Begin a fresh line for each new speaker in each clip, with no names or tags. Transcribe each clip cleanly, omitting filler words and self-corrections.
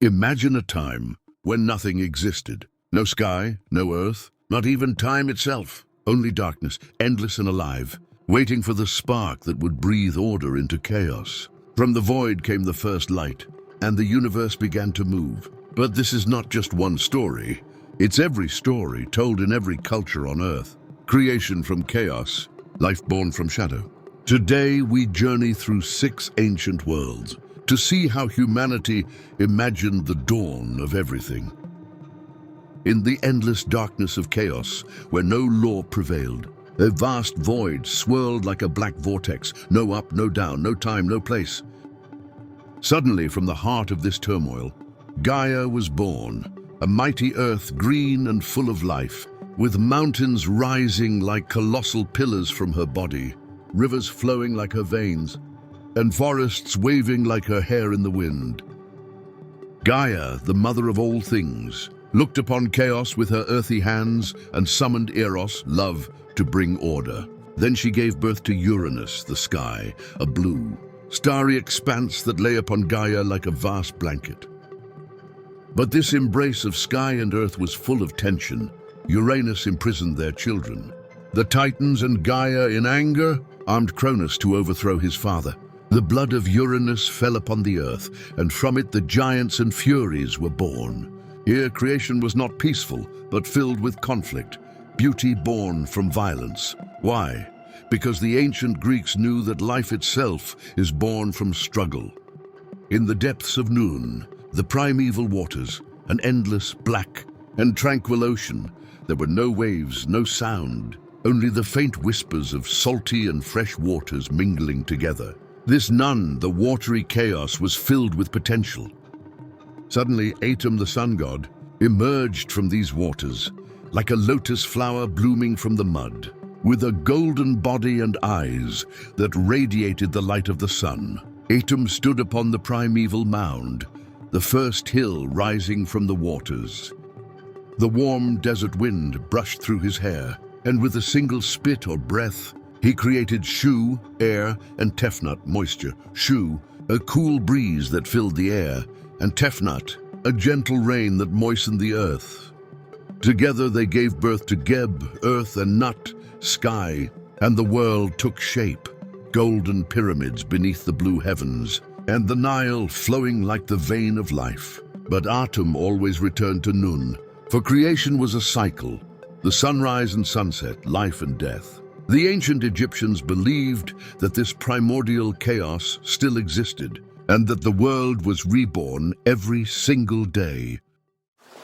Imagine a time when nothing existed. No sky, no earth, not even time itself. Only darkness, endless and alive, waiting for the spark that would breathe order into chaos. From the void came the first light, and the universe began to move. But this is not just one story. It's every story told in every culture on Earth. Creation from chaos, life born from shadow. Today we journey through 6 ancient worlds to see how humanity imagined the dawn of everything. In the endless darkness of chaos, where no law prevailed, a vast void swirled like a black vortex, no up, no down, no time, no place. Suddenly, from the heart of this turmoil, Gaia was born, a mighty earth green and full of life, with mountains rising like colossal pillars from her body, rivers flowing like her veins, and forests waving like her hair in the wind. Gaia, the mother of all things, looked upon chaos with her earthy hands and summoned Eros, love, to bring order. Then she gave birth to Uranus, the sky, a blue, starry expanse that lay upon Gaia like a vast blanket. But this embrace of sky and earth was full of tension. Uranus imprisoned their children. The Titans and Gaia, in anger, armed Cronus to overthrow his father. The blood of Uranus fell upon the earth, and from it the giants and furies were born. Here creation was not peaceful, but filled with conflict, beauty born from violence. Why? Because the ancient Greeks knew that life itself is born from struggle. In the depths of noon, the primeval waters, an endless, black, and tranquil ocean, there were no waves, no sound, only the faint whispers of salty and fresh waters mingling together. This none, the watery chaos, was filled with potential. Suddenly, Atum, the sun god, emerged from these waters, like a lotus flower blooming from the mud, with a golden body and eyes that radiated the light of the sun. Atum stood upon the primeval mound, the first hill rising from the waters. The warm desert wind brushed through his hair, and with a single spit or breath, he created Shu, air, and Tefnut, moisture. Shu, a cool breeze that filled the air, and Tefnut, a gentle rain that moistened the earth. Together they gave birth to Geb, earth, and Nut, sky, and the world took shape. Golden pyramids beneath the blue heavens, and the Nile flowing like the vein of life. But Atum always returned to Nun, for creation was a cycle, the sunrise and sunset, life and death. The ancient Egyptians believed that this primordial chaos still existed, and that the world was reborn every single day.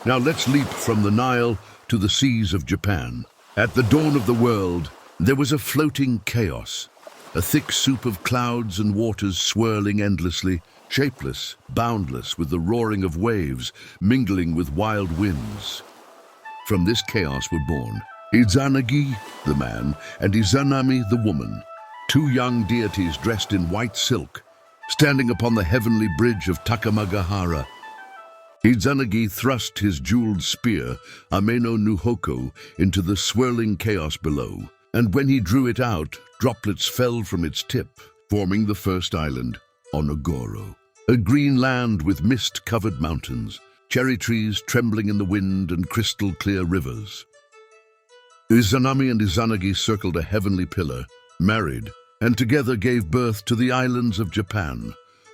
Now let's leap from the Nile to the seas of Japan. At the dawn of the world, there was a floating chaos, a thick soup of clouds and waters swirling endlessly, shapeless, boundless, with the roaring of waves mingling with wild winds. From this chaos were born Izanagi, the man, and Izanami, the woman, 2 young deities dressed in white silk, standing upon the heavenly bridge of Takamagahara. Izanagi thrust his jeweled spear, Ameno Nuhoko, into the swirling chaos below, and when he drew it out, droplets fell from its tip, forming the first island, Onogoro, a green land with mist-covered mountains, cherry trees trembling in the wind, and crystal-clear rivers. Izanami and Izanagi circled a heavenly pillar, married, and together gave birth to the islands of Japan,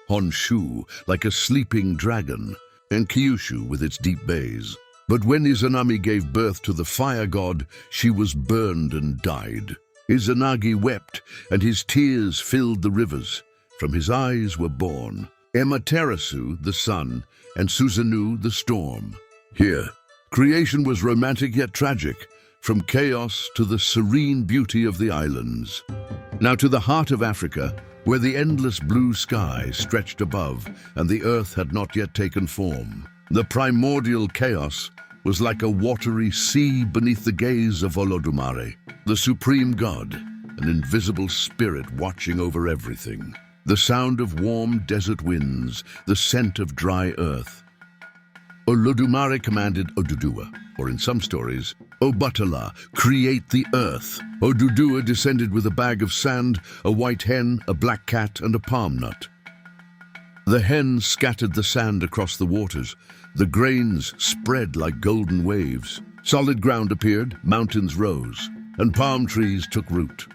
Honshu, like a sleeping dragon, and Kyushu with its deep bays. But when Izanami gave birth to the fire god, she was burned and died. Izanagi wept, and his tears filled the rivers. From his eyes were born Amaterasu, the sun, and Susanoo, the storm. Here, creation was romantic yet tragic, from chaos to the serene beauty of the islands. Now to the heart of Africa, where the endless blue sky stretched above and the earth had not yet taken form. The primordial chaos was like a watery sea beneath the gaze of Olodumare, the supreme god, an invisible spirit watching over everything. The sound of warm desert winds, the scent of dry earth. Olodumare commanded Oduduwa, or in some stories, Obatala, create the earth. Oduduwa descended with a bag of sand, a white hen, a black cat, and a palm nut. The hen scattered the sand across the waters. The grains spread like golden waves. Solid ground appeared, mountains rose, and palm trees took root.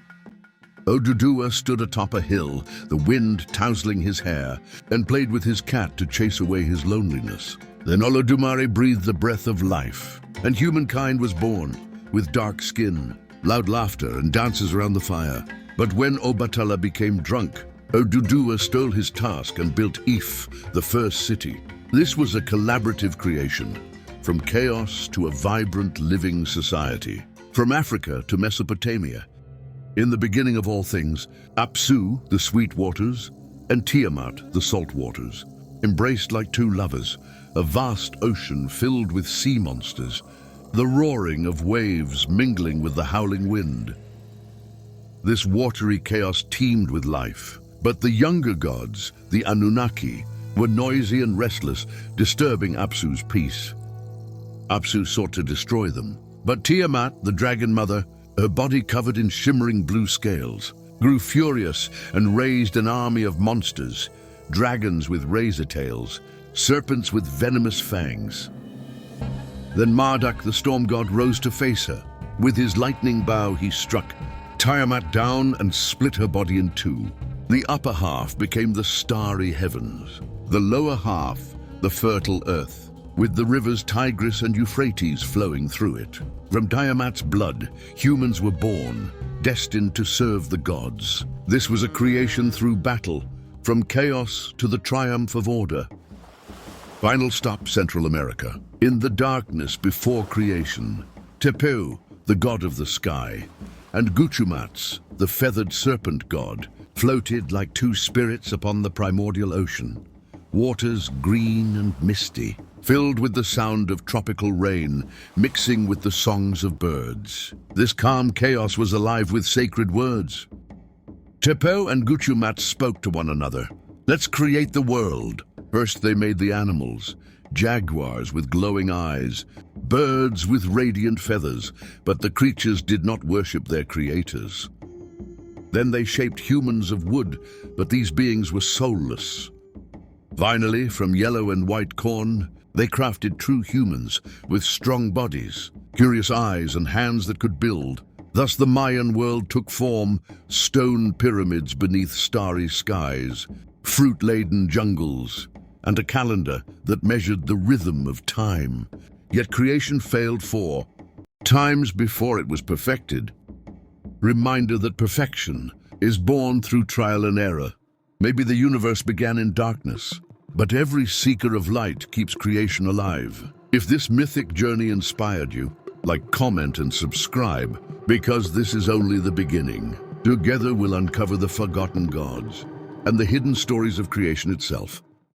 Oduduwa stood atop a hill, the wind tousling his hair, and played with his cat to chase away his loneliness. Then Olodumare breathed the breath of life, and humankind was born, with dark skin, loud laughter, and dances around the fire. But when Obatala became drunk, Oduduwa stole his task and built Ife, the first city. This was a collaborative creation, from chaos to a vibrant living society, from Africa to Mesopotamia. In the beginning of all things, Apsu, the sweet waters, and Tiamat, the salt waters, embraced like two lovers, a vast ocean filled with sea monsters, the roaring of waves mingling with the howling wind. This watery chaos teemed with life, but the younger gods, the Anunnaki, were noisy and restless, disturbing Apsu's peace. Apsu sought to destroy them, but Tiamat, the dragon mother, her body covered in shimmering blue scales, grew furious and raised an army of monsters, dragons with razor tails, serpents with venomous fangs. Then Marduk, the storm god, rose to face her. With his lightning bow, he struck Tiamat down and split her body in two. The upper half became the starry heavens, the lower half the fertile earth, with the rivers Tigris and Euphrates flowing through it. From Tiamat's blood, humans were born, destined to serve the gods. This was a creation through battle, from chaos to the triumph of order. Final stop, Central America. In the darkness before creation, Tepeu, the god of the sky, and Guchumats, the feathered serpent god, floated like two spirits upon the primordial ocean. Waters green and misty, filled with the sound of tropical rain, mixing with the songs of birds. This calm chaos was alive with sacred words. Tepeu and Guchumat spoke to one another. Let's create the world. First they made the animals, jaguars with glowing eyes, birds with radiant feathers, but the creatures did not worship their creators. Then they shaped humans of wood, but these beings were soulless. Finally, from yellow and white corn, they crafted true humans with strong bodies, curious eyes, and hands that could build. Thus the Mayan world took form, stone pyramids beneath starry skies, fruit-laden jungles, and a calendar that measured the rhythm of time. Yet creation failed 4 times before it was perfected. Reminder that perfection is born through trial and error. Maybe the universe began in darkness, but every seeker of light keeps creation alive. If this mythic journey inspired you, like, comment, and subscribe, because this is only the beginning. Together we'll uncover the forgotten gods and the hidden stories of creation itself.